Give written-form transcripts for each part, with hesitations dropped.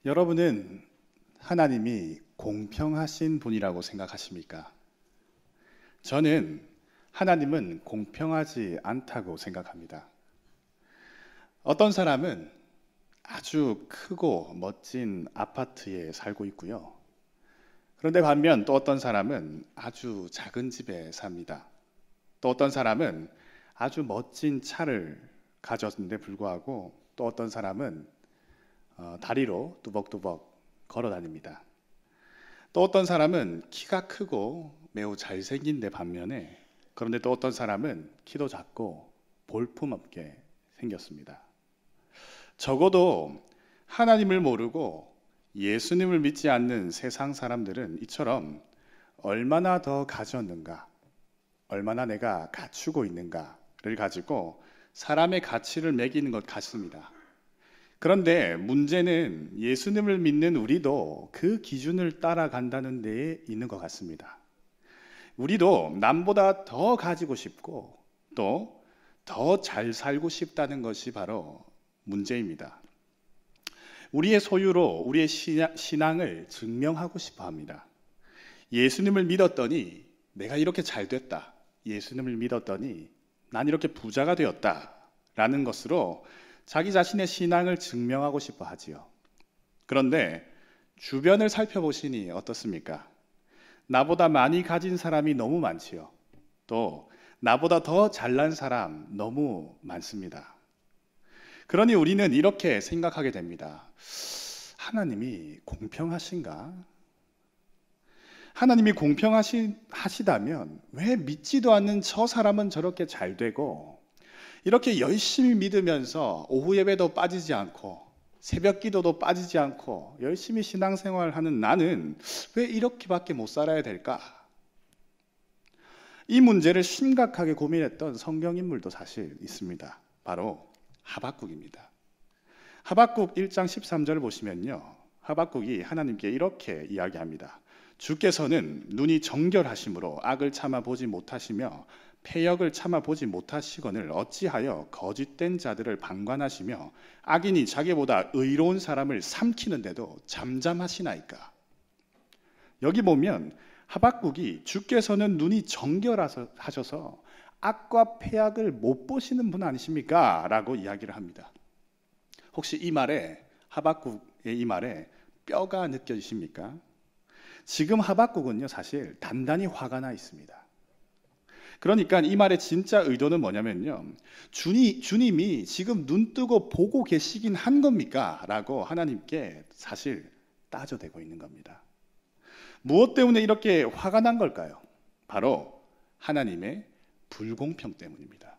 여러분은 하나님이 공평하신 분이라고 생각하십니까? 저는 하나님은 공평하지 않다고 생각합니다. 어떤 사람은 아주 크고 멋진 아파트에 살고 있고요. 그런데 반면 또 어떤 사람은 아주 작은 집에 삽니다. 또 어떤 사람은 아주 멋진 차를 가졌는데 불구하고 또 어떤 사람은 다리로 뚜벅뚜벅 걸어 다닙니다. 또 어떤 사람은 키가 크고 매우 잘생긴 데 반면에 그런데 또 어떤 사람은 키도 작고 볼품없게 생겼습니다. 적어도 하나님을 모르고 예수님을 믿지 않는 세상 사람들은 이처럼 얼마나 더 가졌는가, 얼마나 내가 갖추고 있는가를 가지고 사람의 가치를 매기는 것 같습니다. 그런데 문제는 예수님을 믿는 우리도 그 기준을 따라간다는 데에 있는 것 같습니다. 우리도 남보다 더 가지고 싶고 또 더 잘 살고 싶다는 것이 바로 문제입니다. 우리의 소유로 우리의 신앙을 증명하고 싶어 합니다. 예수님을 믿었더니 내가 이렇게 잘 됐다. 예수님을 믿었더니 난 이렇게 부자가 되었다. 라는 것으로 자기 자신의 신앙을 증명하고 싶어 하지요. 그런데 주변을 살펴보시니 어떻습니까? 나보다 많이 가진 사람이 너무 많지요. 또 나보다 더 잘난 사람 너무 많습니다. 그러니 우리는 이렇게 생각하게 됩니다. 하나님이 공평하신가? 하나님이 공평하시다면 왜 믿지도 않는 저 사람은 저렇게 잘 되고 이렇게 열심히 믿으면서 오후 예배도 빠지지 않고 새벽 기도도 빠지지 않고 열심히 신앙생활하는 나는 왜 이렇게밖에 못 살아야 될까? 이 문제를 심각하게 고민했던 성경인물도 사실 있습니다. 바로 하박국입니다. 하박국 1장 13절을 보시면요. 하박국이 하나님께 이렇게 이야기합니다. 주께서는 눈이 정결하심으로 악을 참아보지 못하시며 패역을 참아보지 못하시거늘 어찌하여 거짓된 자들을 방관하시며 악인이 자기보다 의로운 사람을 삼키는데도 잠잠하시나이까. 여기 보면 하박국이 주께서는 눈이 정결하셔서 악과 패악을 못 보시는 분 아니십니까? 라고 이야기를 합니다. 혹시 이 말에 하박국의 이 말에 뼈가 느껴지십니까? 지금 하박국은요 사실 단단히 화가 나 있습니다. 그러니까 이 말의 진짜 의도는 뭐냐면요. 주님이 지금 눈 뜨고 보고 계시긴 한 겁니까? 라고 하나님께 사실 따져대고 있는 겁니다. 무엇 때문에 이렇게 화가 난 걸까요? 바로 하나님의 불공평 때문입니다.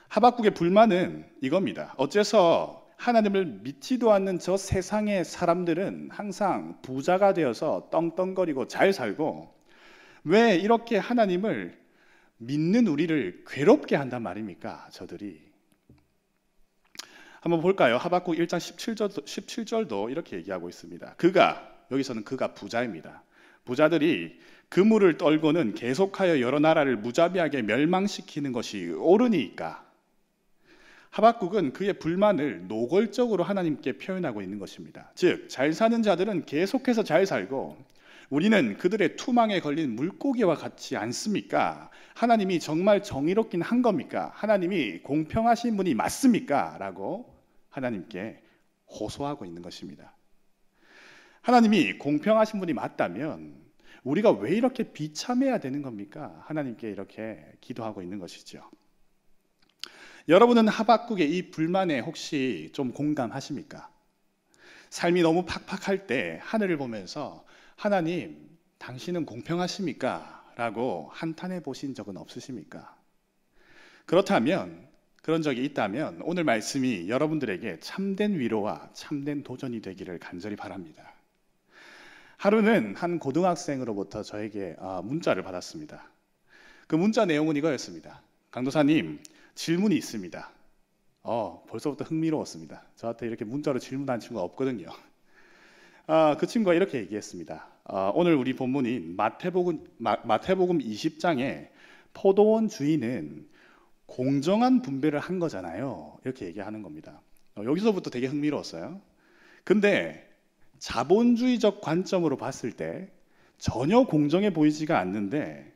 하박국의 불만은 이겁니다. 어째서 하나님을 믿지도 않는 저 세상의 사람들은 항상 부자가 되어서 떵떵거리고 잘 살고 왜 이렇게 하나님을 믿는 우리를 괴롭게 한단 말입니까? 저들이. 한번 볼까요? 하박국 1장 17절도 이렇게 얘기하고 있습니다. 여기서는 그가 부자입니다. 부자들이 그물을 떨고는 계속하여 여러 나라를 무자비하게 멸망시키는 것이 옳으니까. 하박국은 그의 불만을 노골적으로 하나님께 표현하고 있는 것입니다. 즉, 잘 사는 자들은 계속해서 잘 살고 우리는 그들의 투망에 걸린 물고기와 같지 않습니까? 하나님이 정말 정의롭긴 한 겁니까? 하나님이 공평하신 분이 맞습니까? 라고 하나님께 호소하고 있는 것입니다. 하나님이 공평하신 분이 맞다면 우리가 왜 이렇게 비참해야 되는 겁니까? 하나님께 이렇게 기도하고 있는 것이죠. 여러분은 하박국의 이 불만에 혹시 좀 공감하십니까? 삶이 너무 팍팍할 때 하늘을 보면서 하나님, 당신은 공평하십니까? 라고 한탄해 보신 적은 없으십니까? 그렇다면, 그런 적이 있다면 오늘 말씀이 여러분들에게 참된 위로와 참된 도전이 되기를 간절히 바랍니다. 하루는 한 고등학생으로부터 저에게 문자를 받았습니다. 그 문자 내용은 이거였습니다. 강도사님, 질문이 있습니다. 벌써부터 흥미로웠습니다. 저한테 이렇게 문자로 질문한 친구가 없거든요. 그 친구가 이렇게 얘기했습니다. 오늘 우리 본문인 마태복음 20장에 포도원 주인은 공정한 분배를 한 거잖아요. 이렇게 얘기하는 겁니다. 여기서부터 되게 흥미로웠어요. 근데 자본주의적 관점으로 봤을 때 전혀 공정해 보이지가 않는데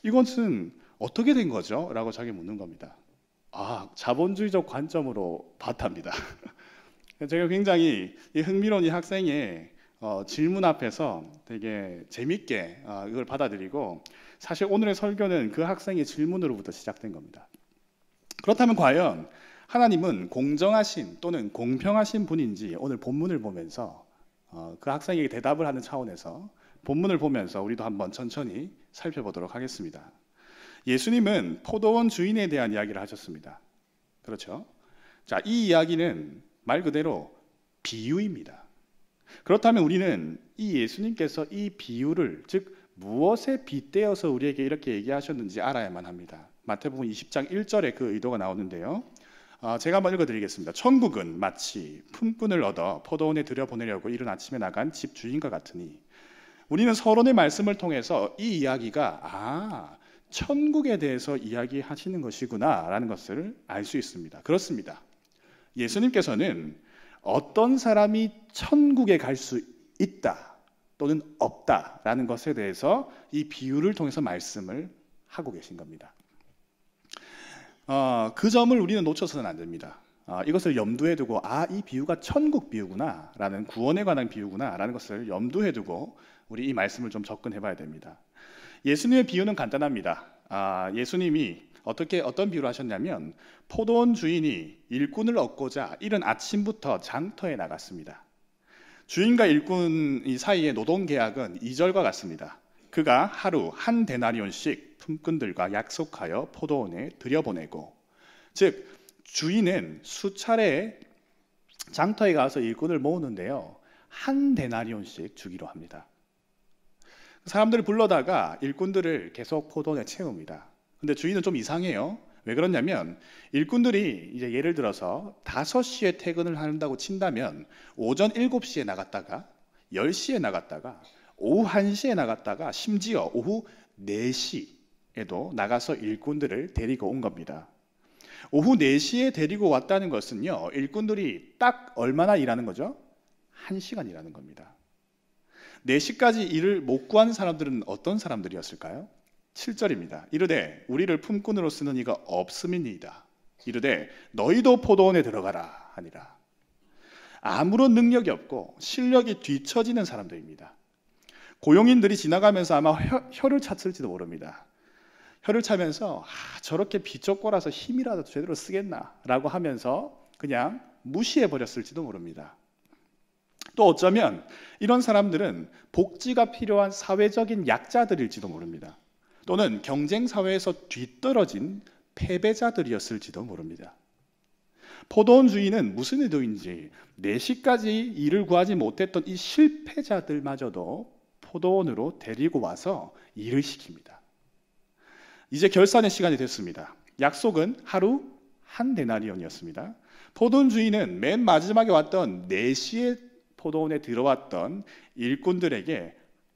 이것은 어떻게 된 거죠? 라고 자기 묻는 겁니다. 자본주의적 관점으로 봤답니다. 제가 굉장히 이 흥미로운 이 학생의 질문 앞에서 되게 재밌게 이걸 받아들이고 사실 오늘의 설교는 그 학생의 질문으로부터 시작된 겁니다. 그렇다면 과연 하나님은 공정하신 또는 공평하신 분인지 오늘 본문을 보면서 그 학생에게 대답을 하는 차원에서 본문을 보면서 우리도 한번 천천히 살펴보도록 하겠습니다. 예수님은 포도원 주인에 대한 이야기를 하셨습니다. 그렇죠? 자, 이 이야기는 말 그대로 비유입니다. 그렇다면 우리는 이 예수님께서 이 비유를 즉 무엇에 빗대어서 우리에게 이렇게 얘기하셨는지 알아야만 합니다. 마태복음 20장 1절에 그 의도가 나오는데요. 제가 한번 읽어드리겠습니다. 천국은 마치 품꾼을 얻어 포도원에 들여보내려고 이른 아침에 나간 집 주인과 같으니 우리는 서론의 말씀을 통해서 이 이야기가 천국에 대해서 이야기하시는 것이구나 라는 것을 알 수 있습니다. 그렇습니다. 예수님께서는 어떤 사람이 천국에 갈 수 있다 또는 없다라는 것에 대해서 이 비유를 통해서 말씀을 하고 계신 겁니다. 그 점을 우리는 놓쳐서는 안 됩니다. 이것을 염두에 두고 이 비유가 천국 비유구나 라는 구원에 관한 비유구나 라는 것을 염두에 두고 우리 이 말씀을 좀 접근해 봐야 됩니다. 예수님의 비유는 간단합니다. 예수님이 어떤 비유를 하셨냐면 포도원 주인이 일꾼을 얻고자 이른 아침부터 장터에 나갔습니다. 주인과 일꾼 사이의 노동계약은 2절과 같습니다. 그가 하루 한 데나리온씩 품꾼들과 약속하여 포도원에 들여보내고 즉 주인은 수차례 장터에 가서 일꾼을 모으는데요. 한 데나리온씩 주기로 합니다. 사람들을 불러다가 일꾼들을 계속 포도원에 채웁니다. 근데 주인은 좀 이상해요. 왜 그러냐면 일꾼들이 이제 예를 들어서 5시에 퇴근을 한다고 친다면 오전 7시에 나갔다가 10시에 나갔다가 오후 1시에 나갔다가 심지어 오후 4시에도 나가서 일꾼들을 데리고 온 겁니다. 오후 4시에 데리고 왔다는 것은요. 일꾼들이 딱 얼마나 일하는 거죠? 1시간 일하는 겁니다. 4시까지 일을 못 구한 사람들은 어떤 사람들이었을까요? 7절입니다. 이르되 우리를 품꾼으로 쓰는 이가 없음이니이다. 이르되 너희도 포도원에 들어가라 하니라. 아무런 능력이 없고 실력이 뒤처지는 사람들입니다. 고용인들이 지나가면서 아마 혀를 찼을지도 모릅니다. 혀를 차면서 저렇게 비쩍거려서 힘이라도 제대로 쓰겠나 라고 하면서 그냥 무시해 버렸을지도 모릅니다. 또 어쩌면 이런 사람들은 복지가 필요한 사회적인 약자들일지도 모릅니다. 또는 경쟁사회에서 뒤떨어진 패배자들이었을지도 모릅니다. 포도원 주인은 무슨 의도인지 4시까지 일을 구하지 못했던 이 실패자들마저도 포도원으로 데리고 와서 일을 시킵니다. 이제 결산의 시간이 됐습니다. 약속은 하루 한 데나리온이었습니다. 포도원 주인은 맨 마지막에 왔던 4시에 포도원에 들어왔던 일꾼들에게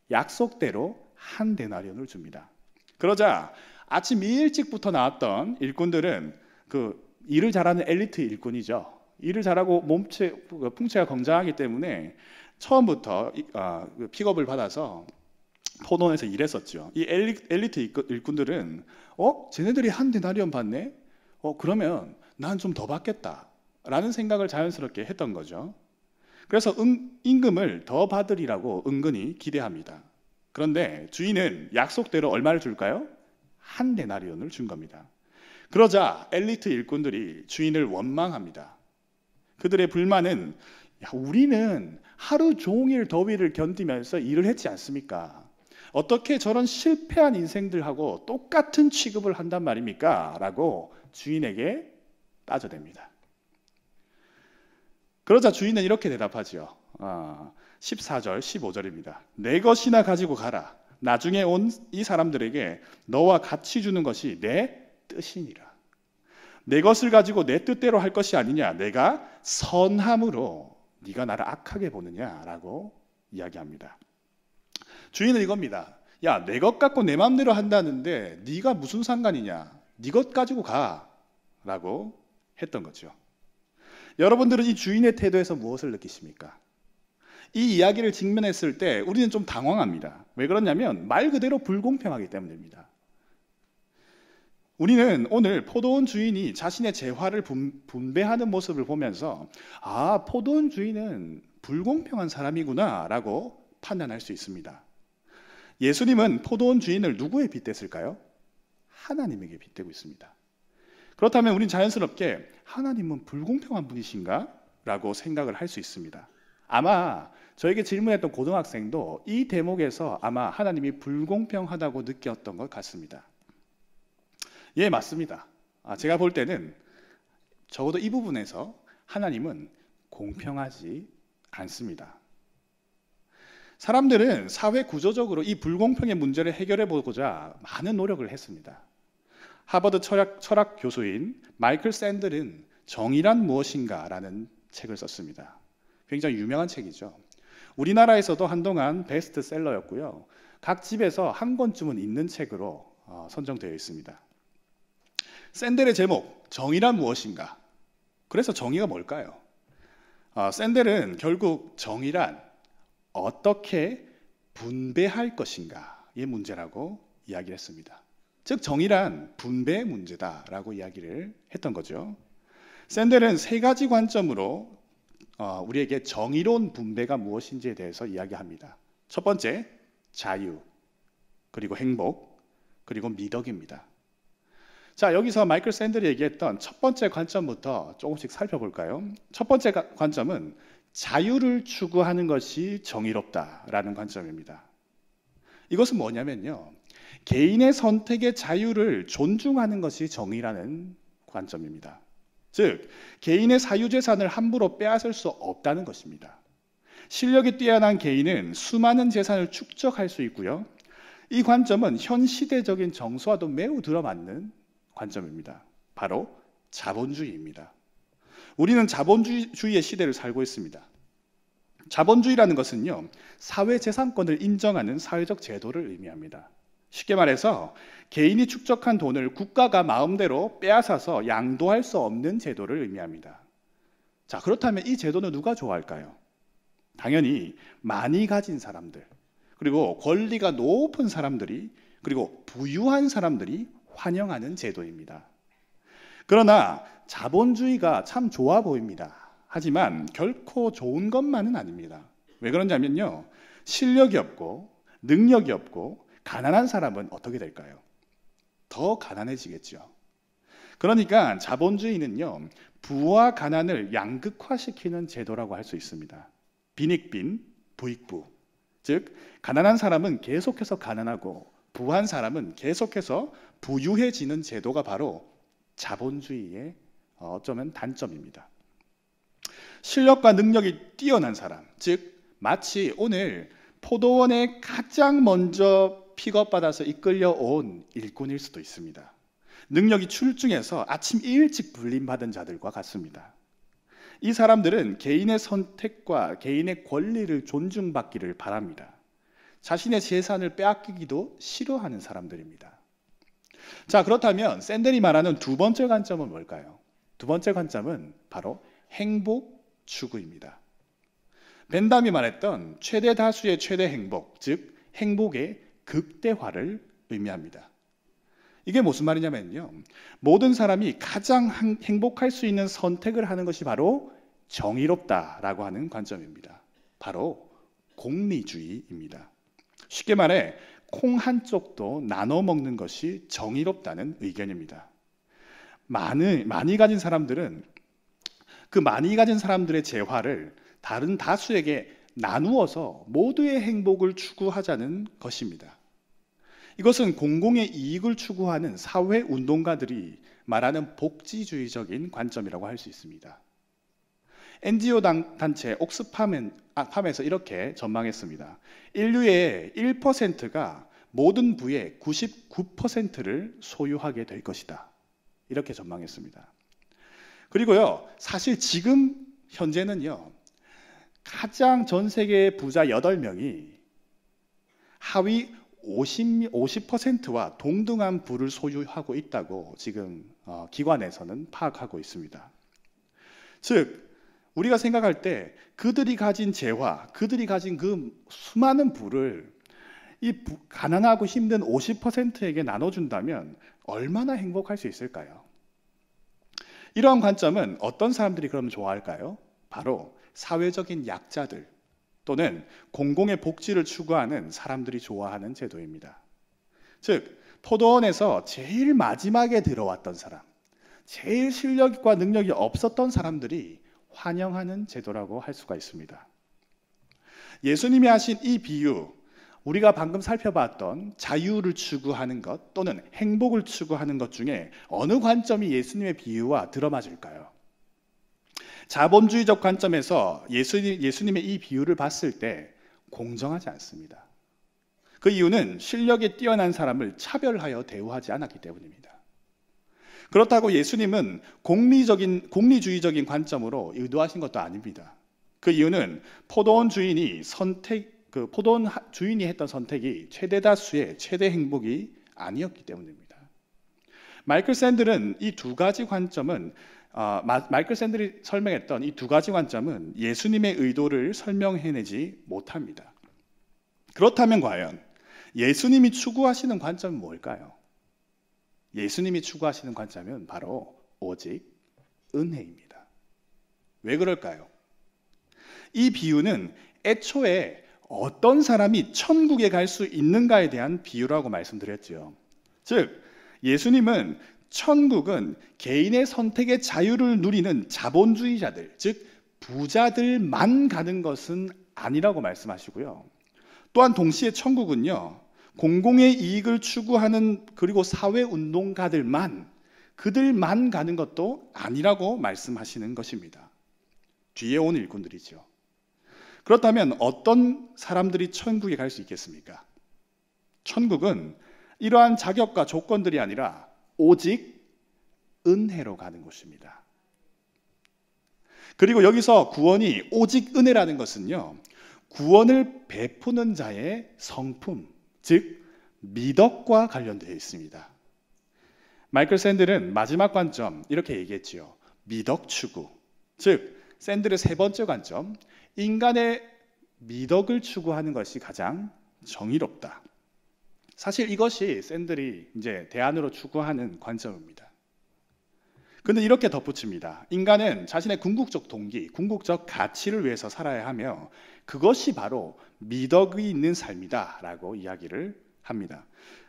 약속대로 한 데나리온을 줍니다. 그러자 아침 일찍부터 나왔던 일꾼들은 그 일을 잘하는 엘리트 일꾼이죠. 일을 잘하고 풍채가 건장하기 때문에 처음부터 픽업을 받아서 포도원에서 일했었죠. 이 엘리트 일꾼들은 쟤네들이 한 데나리온 받네? 그러면 난 좀 더 받겠다 라는 생각을 자연스럽게 했던 거죠. 그래서 임금을 더 받으리라고 은근히 기대합니다. 그런데 주인은 약속대로 얼마를 줄까요? 한 데나리온을 준 겁니다. 그러자 엘리트 일꾼들이 주인을 원망합니다. 그들의 불만은 우리는 하루 종일 더위를 견디면서 일을 했지 않습니까? 어떻게 저런 실패한 인생들하고 똑같은 취급을 한단 말입니까? 라고 주인에게 따져댑니다. 그러자 주인은 이렇게 대답하죠. 14절, 15절입니다. 내 것이나 가지고 가라. 나중에 온 이 사람들에게 너와 같이 주는 것이 내 뜻이니라. 내 것을 가지고 내 뜻대로 할 것이 아니냐. 내가 선함으로 네가 나를 악하게 보느냐라고 이야기합니다. 주인은 이겁니다. 야, 내 것 갖고 내 마음대로 한다는데 네가 무슨 상관이냐. 네 것 가지고 가라고 했던 거죠. 여러분들은 이 주인의 태도에서 무엇을 느끼십니까? 이 이야기를 직면했을 때 우리는 좀 당황합니다. 왜 그러냐면 말 그대로 불공평하기 때문입니다. 우리는 오늘 포도원 주인이 자신의 재화를 분배하는 모습을 보면서 아, 포도원 주인은 불공평한 사람이구나 라고 판단할 수 있습니다. 예수님은 포도원 주인을 누구에 빗댔을까요? 하나님에게 빗대고 있습니다. 그렇다면 우리는 자연스럽게 하나님은 불공평한 분이신가? 라고 생각을 할 수 있습니다. 아마 저에게 질문했던 고등학생도 이 대목에서 아마 하나님이 불공평하다고 느꼈던 것 같습니다. 예, 맞습니다. 제가 볼 때는 적어도 이 부분에서 하나님은 공평하지 않습니다. 사람들은 사회 구조적으로 이 불공평의 문제를 해결해 보고자 많은 노력을 했습니다. 하버드 철학 교수인 마이클 샌들은 정의란 무엇인가 라는 책을 썼습니다. 굉장히 유명한 책이죠. 우리나라에서도 한동안 베스트셀러였고요. 각 집에서 한 권쯤은 있는 책으로 선정되어 있습니다. 샌델의 제목, 정의란 무엇인가? 그래서 정의가 뭘까요? 샌델은 결국 정의란 어떻게 분배할 것인가의 문제라고 이야기를 했습니다. 즉 정의란 분배의 문제다라고 이야기를 했던 거죠. 샌델은 세 가지 관점으로 우리에게 정의로운 분배가 무엇인지에 대해서 이야기합니다. 첫 번째, 자유, 그리고 행복, 그리고 미덕입니다. 자, 여기서 마이클 샌들이 얘기했던 첫 번째 관점부터 조금씩 살펴볼까요? 첫 번째 관점은 자유를 추구하는 것이 정의롭다라는 관점입니다. 이것은 뭐냐면요, 개인의 선택의 자유를 존중하는 것이 정의라는 관점입니다. 즉, 개인의 사유재산을 함부로 빼앗을 수 없다는 것입니다. 실력이 뛰어난 개인은 수많은 재산을 축적할 수 있고요. 이 관점은 현 시대적인 정서와도 매우 들어맞는 관점입니다. 바로 자본주의입니다. 우리는 자본주의의 시대를 살고 있습니다. 자본주의라는 것은요, 사회재산권을 인정하는 사회적 제도를 의미합니다. 쉽게 말해서 개인이 축적한 돈을 국가가 마음대로 빼앗아서 양도할 수 없는 제도를 의미합니다. 자, 그렇다면 이 제도는 누가 좋아할까요? 당연히 많이 가진 사람들, 그리고 권리가 높은 사람들이, 그리고 부유한 사람들이 환영하는 제도입니다. 그러나 자본주의가 참 좋아 보입니다. 하지만 결코 좋은 것만은 아닙니다. 왜 그러냐면요, 실력이 없고 능력이 없고 가난한 사람은 어떻게 될까요? 더 가난해지겠죠. 그러니까 자본주의는요, 부와 가난을 양극화시키는 제도라고 할 수 있습니다. 빈익빈, 부익부. 즉, 가난한 사람은 계속해서 가난하고 부한 사람은 계속해서 부유해지는 제도가 바로 자본주의의 어쩌면 단점입니다. 실력과 능력이 뛰어난 사람, 즉 마치 오늘 포도원에 가장 먼저 픽업받아서 이끌려온 일꾼일 수도 있습니다. 능력이 출중해서 아침 일찍 불림받은 자들과 같습니다. 이 사람들은 개인의 선택과 개인의 권리를 존중받기를 바랍니다. 자신의 재산을 빼앗기기도 싫어하는 사람들입니다. 자, 그렇다면 샌델이 말하는 두 번째 관점은 뭘까요? 두 번째 관점은 바로 행복 추구입니다. 벤담이 말했던 최대 다수의 최대 행복, 즉 행복의 극대화를 의미합니다. 이게 무슨 말이냐면요, 모든 사람이 가장 행복할 수 있는 선택을 하는 것이 바로 정의롭다라고 하는 관점입니다. 바로 공리주의입니다. 쉽게 말해 콩 한쪽도 나눠 먹는 것이 정의롭다는 의견입니다. 많이 가진 사람들은 그 많이 가진 사람들의 재화를 다른 다수에게 나누어서 모두의 행복을 추구하자는 것입니다. 이것은 공공의 이익을 추구하는 사회운동가들이 말하는 복지주의적인 관점이라고 할 수 있습니다. NGO 단체 옥스팜에서 이렇게 전망했습니다. 인류의 1%가 모든 부의 99%를 소유하게 될 것이다. 이렇게 전망했습니다. 그리고요, 사실 지금 현재는요, 가장 전 세계 부자 8명이 하위 50%와 동등한 부를 소유하고 있다고 지금 기관에서는 파악하고 있습니다. 즉 우리가 생각할 때 그들이 가진 재화, 그들이 가진 그 수많은 부를 가난하고 힘든 50%에게 나눠준다면 얼마나 행복할 수 있을까요? 이러한 관점은 어떤 사람들이 그럼 좋아할까요? 바로 사회적인 약자들 또는 공공의 복지를 추구하는 사람들이 좋아하는 제도입니다. 즉, 포도원에서 제일 마지막에 들어왔던 사람, 제일 실력과 능력이 없었던 사람들이 환영하는 제도라고 할 수가 있습니다. 예수님이 하신 이 비유, 우리가 방금 살펴봤던 자유를 추구하는 것 또는 행복을 추구하는 것 중에 어느 관점이 예수님의 비유와 들어맞을까요? 자본주의적 관점에서 예수님의 이 비유를 봤을 때 공정하지 않습니다. 그 이유는 실력이 뛰어난 사람을 차별하여 대우하지 않았기 때문입니다. 그렇다고 예수님은 공리주의적인 관점으로 의도하신 것도 아닙니다. 그 이유는 포도원 주인이 했던 선택이 최대 다수의 최대 행복이 아니었기 때문입니다. 마이클 샌들이 설명했던 이 두 가지 관점은 예수님의 의도를 설명해내지 못합니다. 그렇다면 과연 예수님이 추구하시는 관점은 뭘까요? 예수님이 추구하시는 관점은 바로 오직 은혜입니다. 왜 그럴까요? 이 비유는 애초에 어떤 사람이 천국에 갈 수 있는가에 대한 비유라고 말씀드렸죠. 즉, 예수님은 천국은 개인의 선택의 자유를 누리는 자본주의자들, 즉 부자들만 가는 것은 아니라고 말씀하시고요. 또한 동시에 천국은요, 공공의 이익을 추구하는 그리고 사회운동가들만 가는 것도 아니라고 말씀하시는 것입니다. 뒤에 온 일꾼들이죠. 그렇다면 어떤 사람들이 천국에 갈 수 있겠습니까? 천국은 이러한 자격과 조건들이 아니라 오직 은혜로 가는 곳입니다. 그리고 여기서 구원이 오직 은혜라는 것은요, 구원을 베푸는 자의 성품, 즉 미덕과 관련되어 있습니다. 마이클 샌들은 마지막 관점 이렇게 얘기했지요. 미덕 추구, 즉 샌들의 세 번째 관점, 인간의 미덕을 추구하는 것이 가장 정의롭다. 사실 이것이 샌들이 이제 대안으로 추구하는 관점입니다. 근데 이렇게 덧붙입니다. 인간은 자신의 궁극적 동기, 궁극적 가치를 위해서 살아야 하며 그것이 바로 미덕이 있는 삶이다라고 이야기를 합니다.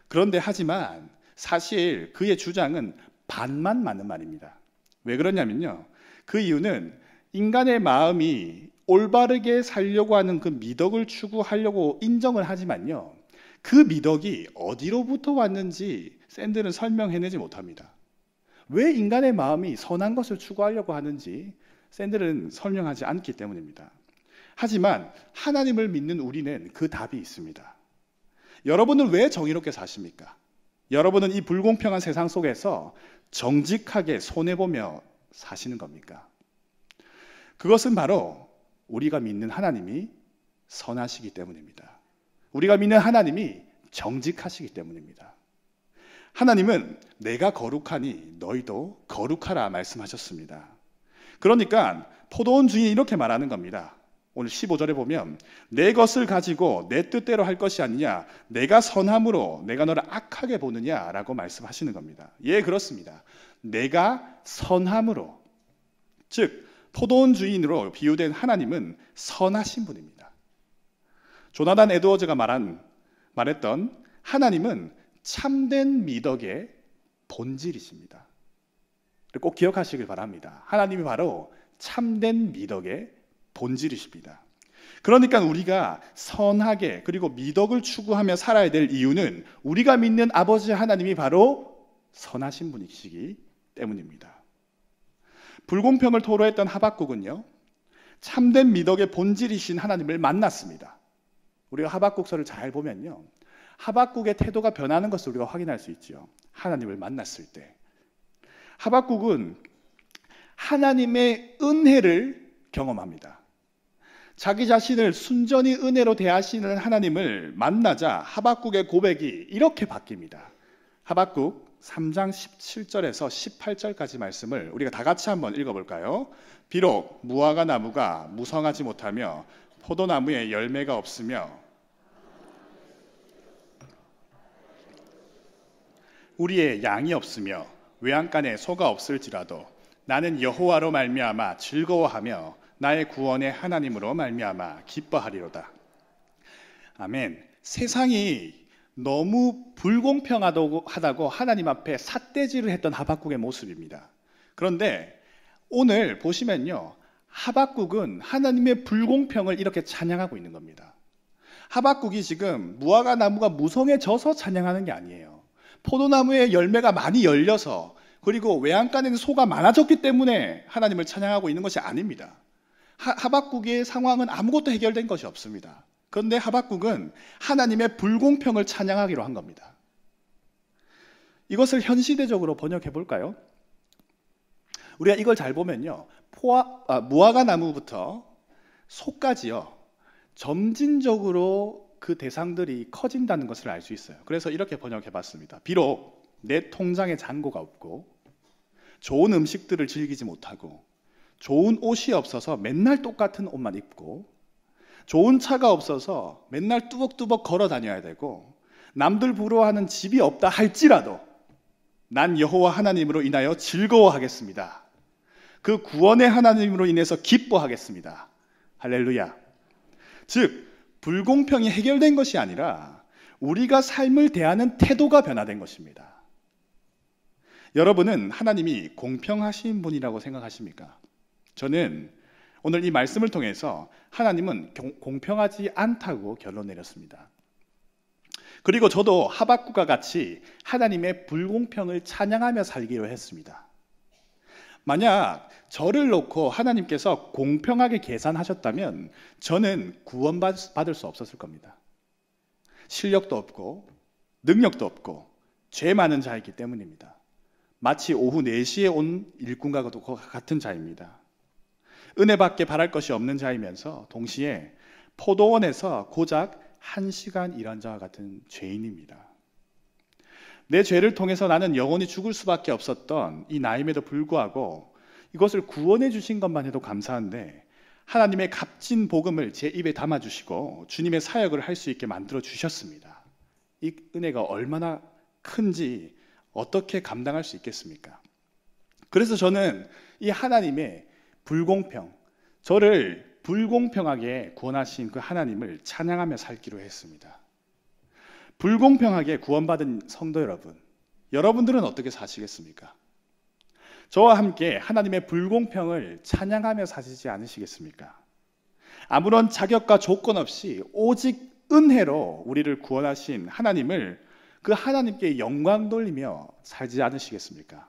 그런데 하지만 사실 그의 주장은 반만 맞는 말입니다. 왜 그러냐면요. 그 이유는 인간의 마음이 올바르게 살려고 하는 그 미덕을 추구하려고 인정을 하지만요. 그 미덕이 어디로부터 왔는지 샌들은 설명해내지 못합니다. 왜 인간의 마음이 선한 것을 추구하려고 하는지 샌들은 설명하지 않기 때문입니다. 하지만 하나님을 믿는 우리는 그 답이 있습니다. 여러분은 왜 정의롭게 사십니까? 여러분은 이 불공평한 세상 속에서 정직하게 손해보며 사시는 겁니까? 그것은 바로 우리가 믿는 하나님이 선하시기 때문입니다. 우리가 믿는 하나님이 정직하시기 때문입니다. 하나님은 내가 거룩하니 너희도 거룩하라 말씀하셨습니다. 그러니까 포도원 주인이 이렇게 말하는 겁니다. 오늘 15절에 보면 내 것을 가지고 내 뜻대로 할 것이 아니냐, 내가 선함으로 내가 너를 악하게 보느냐라고 말씀하시는 겁니다. 예, 그렇습니다. 내가 선함으로, 즉 포도원 주인으로 비유된 하나님은 선하신 분입니다. 조나단 에드워즈가 말했던 하나님은 참된 미덕의 본질이십니다. 꼭 기억하시길 바랍니다. 하나님이 바로 참된 미덕의 본질이십니다. 그러니까 우리가 선하게 그리고 미덕을 추구하며 살아야 될 이유는 우리가 믿는 아버지 하나님이 바로 선하신 분이시기 때문입니다. 불공평을 토로했던 하박국은요, 참된 미덕의 본질이신 하나님을 만났습니다. 우리가 하박국서를 잘 보면요, 하박국의 태도가 변하는 것을 우리가 확인할 수 있죠. 하나님을 만났을 때 하박국은 하나님의 은혜를 경험합니다. 자기 자신을 순전히 은혜로 대하시는 하나님을 만나자 하박국의 고백이 이렇게 바뀝니다. 하박국 3장 17절에서 18절까지 말씀을 우리가 다 같이 한번 읽어볼까요? 비록 무화과 나무가 무성하지 못하며 포도나무에 열매가 없으며 우리의 양이 없으며 외양간에 소가 없을지라도 나는 여호와로 말미암아 즐거워하며 나의 구원의 하나님으로 말미암아 기뻐하리로다. 아멘. 세상이 너무 불공평하다고 하나님 앞에 삿대질을 했던 하박국의 모습입니다. 그런데 오늘 보시면요, 하박국은 하나님의 불공평을 이렇게 찬양하고 있는 겁니다. 하박국이 지금 무화과 나무가 무성해져서 찬양하는 게 아니에요. 포도나무에 열매가 많이 열려서, 그리고 외양간에는 소가 많아졌기 때문에 하나님을 찬양하고 있는 것이 아닙니다. 하박국의 상황은 아무것도 해결된 것이 없습니다. 그런데 하박국은 하나님의 불공평을 찬양하기로 한 겁니다. 이것을 현 시대적으로 번역해 볼까요? 우리가 이걸 잘 보면요, 무화과 나무부터 소까지요, 점진적으로 그 대상들이 커진다는 것을 알 수 있어요. 그래서 이렇게 번역해 봤습니다. 비록 내 통장에 잔고가 없고 좋은 음식들을 즐기지 못하고 좋은 옷이 없어서 맨날 똑같은 옷만 입고 좋은 차가 없어서 맨날 뚜벅뚜벅 걸어 다녀야 되고 남들 부러워하는 집이 없다 할지라도 난 여호와 하나님으로 인하여 즐거워하겠습니다. 그 구원의 하나님으로 인해서 기뻐하겠습니다. 할렐루야. 즉 불공평이 해결된 것이 아니라 우리가 삶을 대하는 태도가 변화된 것입니다. 여러분은 하나님이 공평하신 분이라고 생각하십니까? 저는 오늘 이 말씀을 통해서 하나님은 공평하지 않다고 결론 내렸습니다. 그리고 저도 하박국과 같이 하나님의 불공평을 찬양하며 살기로 했습니다. 만약 저를 놓고 하나님께서 공평하게 계산하셨다면 저는 구원받을 수 없었을 겁니다. 실력도 없고 능력도 없고 죄 많은 자이기 때문입니다. 마치 오후 4시에 온 일꾼과 같은 자입니다. 은혜밖에 바랄 것이 없는 자이면서 동시에 포도원에서 고작 1시간 일한 자와 같은 죄인입니다. 내 죄를 통해서 나는 영원히 죽을 수밖에 없었던 이 나임에도 불구하고 이것을 구원해 주신 것만 해도 감사한데 하나님의 값진 복음을 제 입에 담아주시고 주님의 사역을 할 수 있게 만들어 주셨습니다. 이 은혜가 얼마나 큰지 어떻게 감당할 수 있겠습니까? 그래서 저는 이 하나님의 불공평, 저를 불공평하게 구원하신 그 하나님을 찬양하며 살기로 했습니다. 불공평하게 구원받은 성도 여러분, 여러분들은 어떻게 사시겠습니까? 저와 함께 하나님의 불공평을 찬양하며 사시지 않으시겠습니까? 아무런 자격과 조건 없이 오직 은혜로 우리를 구원하신 하나님을 그 하나님께 영광 돌리며 살지 않으시겠습니까?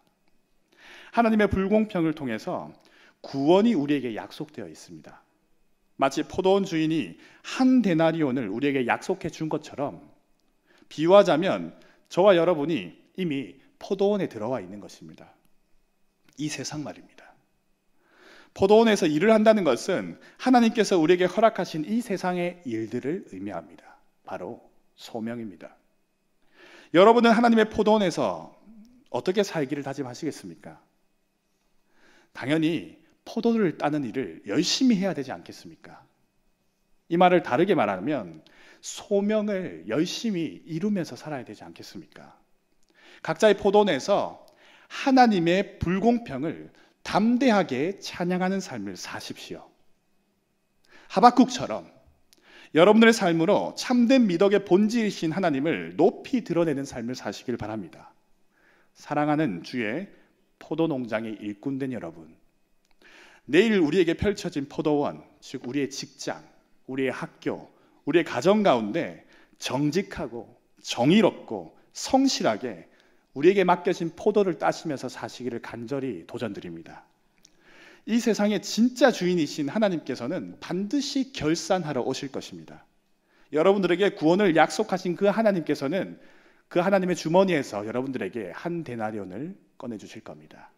하나님의 불공평을 통해서 구원이 우리에게 약속되어 있습니다. 마치 포도원 주인이 한 데나리온을 우리에게 약속해 준 것처럼 비유하자면 저와 여러분이 이미 포도원에 들어와 있는 것입니다. 이 세상 말입니다. 포도원에서 일을 한다는 것은 하나님께서 우리에게 허락하신 이 세상의 일들을 의미합니다. 바로 소명입니다. 여러분은 하나님의 포도원에서 어떻게 살기를 다짐하시겠습니까? 당연히 포도를 따는 일을 열심히 해야 되지 않겠습니까? 이 말을 다르게 말하면 소명을 열심히 이루면서 살아야 되지 않겠습니까? 각자의 포도원에서 하나님의 불공평을 담대하게 찬양하는 삶을 사십시오. 하박국처럼 여러분들의 삶으로 참된 미덕의 본질이신 하나님을 높이 드러내는 삶을 사시길 바랍니다. 사랑하는 주의 포도농장의 일꾼된 여러분, 내일 우리에게 펼쳐진 포도원, 즉 우리의 직장, 우리의 학교, 우리의 가정 가운데 정직하고 정의롭고 성실하게 우리에게 맡겨진 포도를 따시면서 사시기를 간절히 도전드립니다. 이 세상의 진짜 주인이신 하나님께서는 반드시 결산하러 오실 것입니다. 여러분들에게 구원을 약속하신 그 하나님께서는 그 하나님의 주머니에서 여러분들에게 한 데나리온을 꺼내주실 겁니다.